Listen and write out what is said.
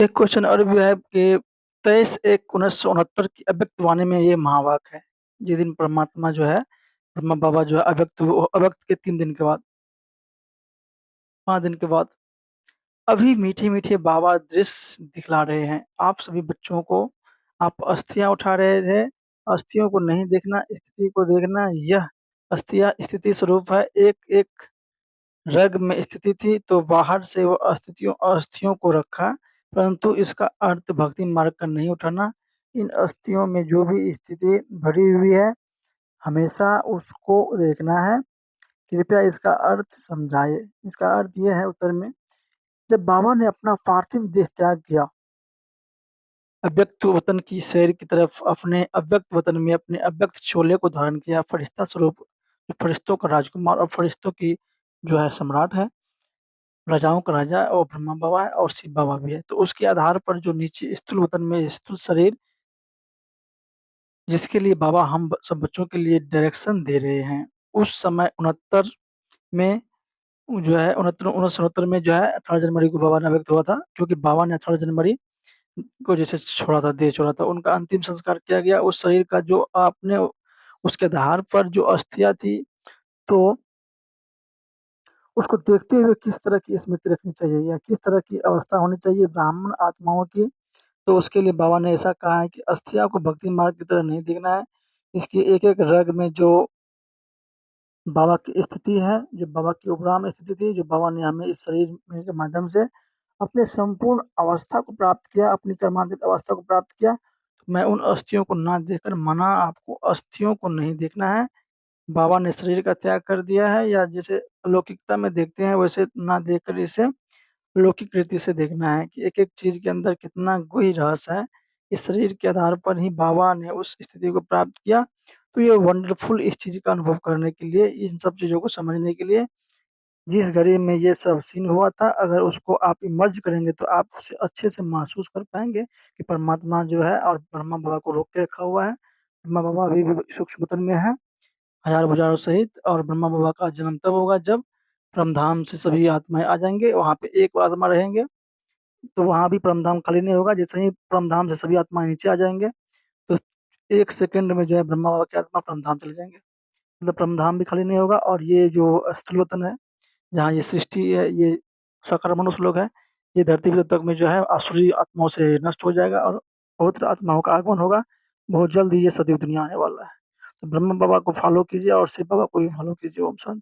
एक क्वेश्चन और भी है कि 23/1/1969 की अव्यक्त वाणी में ये महावाक्य है। जिस दिन परमात्मा जो है, ब्रह्मा बाबा जो है अव्यक्त हुए, अव्यक्त के 3 दिन के बाद, 5 दिन के बाद, अभी मीठे-मीठे बाबा दृश्य दिखला रहे हैं। आप सभी बच्चों को, आप अस्थियाँ उठा रहे थे, अस्थियों को नहीं देखना, स्थिति को देखना। यह अस्थियाँ स्थिति स्वरूप है, एक-एक रग में स्थिति थी, तो बाहर से वो अस्थियों को रखा, परंतु इसका अर्थ भक्ति मार्ग का नहीं उठाना। इन अस्थियों में जो भी स्थिति भरी हुई है, हमेशा उसको देखना है। कृपया इसका अर्थ समझाइए। इसका अर्थ ये है उत्तर में, जब बाबा ने अपना पार्थिव देह त्याग किया, अव्यक्त वतन की सैर की तरफ, अपने अव्यक्त वतन में अपने अव्यक्त चोले को धारण किया, फरिश्ता स्वरूप, फरिश्तों का राजकुमार और फरिश्तों की जो है सम्राट है। राजाओं का राजा और ब्रह्मा बाबा है और शिव बाबा भी है। तो उसके आधार पर जो नीचे स्थूल वतन में स्थूल शरीर, जिसके लिए बाबा हम सब बच्चों के लिए डायरेक्शन दे रहे हैं। उस समय 69 में जो है 69 में जो है 18 जनवरी को बाबा ने व्यक्त हुआ था, क्योंकि बाबा ने 18 जनवरी को जैसे छोड़ा था, देह छोड़ा था, उनका अंतिम संस्कार किया गया। उस शरीर का जो आपने उसके आधार पर जो अस्थियाँ थी, तो उसको देखते हुए किस तरह की स्मृति रखनी चाहिए या किस तरह की अवस्था होनी चाहिए ब्राह्मण आत्माओं की। तो उसके लिए बाबा ने ऐसा कहा है कि अस्थिया को भक्ति मार्ग की तरह नहीं देखना है। इसकी एक-एक रग में जो बाबा की स्थिति है, जो बाबा की उपराम स्थिति थी, जो बाबा ने हमें इस शरीर में के माध्यम से अपने संपूर्ण अवस्था को प्राप्त किया, अपनी कर्मातीत अवस्था को प्राप्त किया। तो मैं उन अस्थियों को ना देखकर मना, आपको अस्थियों को नहीं देखना है। बाबा ने शरीर का त्याग कर दिया है, या जैसे अलौकिकता में देखते हैं वैसे ना देखकर इसे लौकिक रीति से देखना है कि एक-एक चीज़ के अंदर कितना गूढ़ रहस्य है। इस शरीर के आधार पर ही बाबा ने उस स्थिति को प्राप्त किया। तो ये वंडरफुल इस चीज़ का अनुभव करने के लिए, इन सब चीज़ों को समझने के लिए, जिस घड़ी में ये सब सीन हुआ था, अगर उसको आप इमर्ज करेंगे तो आप उसे अच्छे से महसूस कर पाएँगे कि परमात्मा जो है और ब्रह्मा बाबा को रोक के रखा हुआ है। ब्रह्मा बाबा अभी भी सूक्ष्म वतन में हैं, हज़ार-भुजाओं सहित, और ब्रह्मा बाबा का जन्म तब होगा जब परमधाम से सभी आत्माएँ आ जाएँगे, वहाँ पे एक आत्मा रहेंगे। तो वहाँ भी परमधाम खाली नहीं होगा, जैसे ही परमधाम से सभी आत्माएँ नीचे आ जाएँगे, तो 1 सेकंड में जो है ब्रह्मा बाबा की आत्मा परमधाम चले जाएँगे। मतलब परमधाम भी खाली नहीं होगा, और ये जो स्थूल वतन है, जहाँ ये सृष्टि है, ये साकार मनुष्य लोग हैं, ये धरती पे तब तक में जो है आसुरी आत्माओं से नष्ट हो जाएगा और पवित्र आत्माओं का आगमन होगा। बहुत जल्द ही ये सतयुग दुनिया आने वाला है। तो ब्रह्मा बाबा को फॉलो कीजिए और शिव बाबा को भी फॉलो कीजिए। ओम शांति।